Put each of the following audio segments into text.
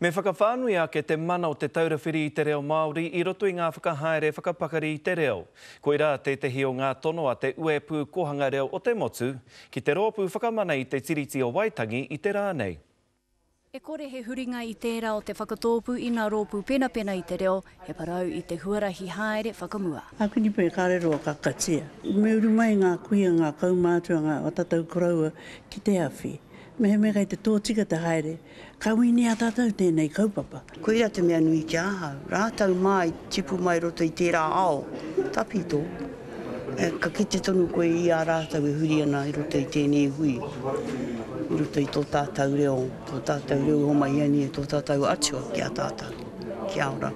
Me whakawhānui ke te mana o te taurawhiri i te reo Māori i roto i ngā whakahaere whakapakari i te reo. Koe rā te tehi o ngā tono a te uepū kohanga reo o te motu, ki te rōpū whakamana i te tiriti o Waitangi i te rānei. E kore he huringa i tērā o te whakatōpu i ngā rōpū pena i te reo, he parau i te huarahi haere whakamua. Akini pe kārero a kakatia. Me uru mai ngā kuia ngā kaumātuanga o tatau koraua ki te awhi. Me he mega i te tōtika te haere, kawini a tātou tēnei kaupapa. Koe ira te mea nui ki ahau. Rātau mai, tipu mai roto i tērā ao. Tapito. Ka kite tonu koe i a rātau e huri ana i roto i tēnei hui. I roto i tō tātou reo. Tō tātou reo o mai ani e tō tātou atua ki a tātou. Kia ora.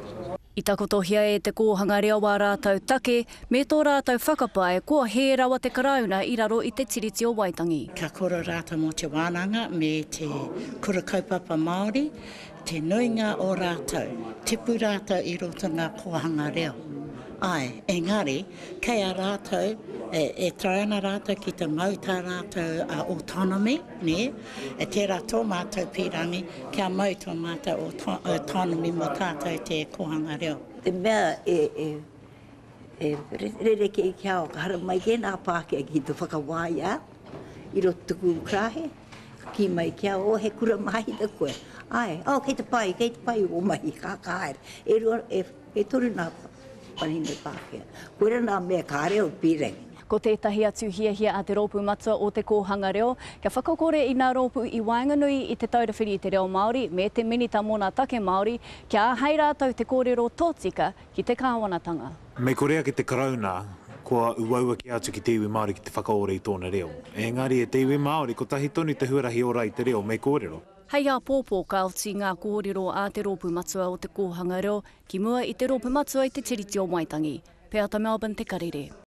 I takotohia e te kōhanga reo wā rātau take, me tō rātau whakapae, kua he rawa te karauna i raro i te tiriti o Waitangi. Ka kora rātau mō te wānanga me te kura kaupapa Māori, te nuinga o rātau, tipu rātau i roto ngā kōhanga reo. Ai, engari, kei a rātau, e traiana rātau ki te mautā rātau autonomy, ne? E tērā tō mātou pirangi, kia mautā mātou autonomy mo tātou te kohanga reo. Te mea rereke i kia o ka hara mai ke nā Pākehā ki te whakawāia, i roto tuku krahe, ki mai kia o he kura mahi da koe. Ai, kei te pai o mai ka kāere. E toru nā panine Pākehā. Koera nā mea kā reo pirengi. Ko tētahi atu hia a te rōpū matua o te kōhanga reo, kia whakakore i ngā rōpū i Wainganui i te taurawhiri i te reo Māori, me te minita mōna take Māori, kia ahai rātau te kōrero tōtika ki te kāwanatanga. Me korea ki te karauna, kua uaua ki atu ki te iwi Māori ki te whakaore i tōna reo. Engari e te iwi Māori, ko tahi tonu te huarahi ora i te reo, me kōrero. Hei a pōpō ka oti ngā kōrero a te rōpū matua o te kōhanga reo, ki mua i te rōpū matua i te tiriti o Waitangi. Pēata Melbourne te karere.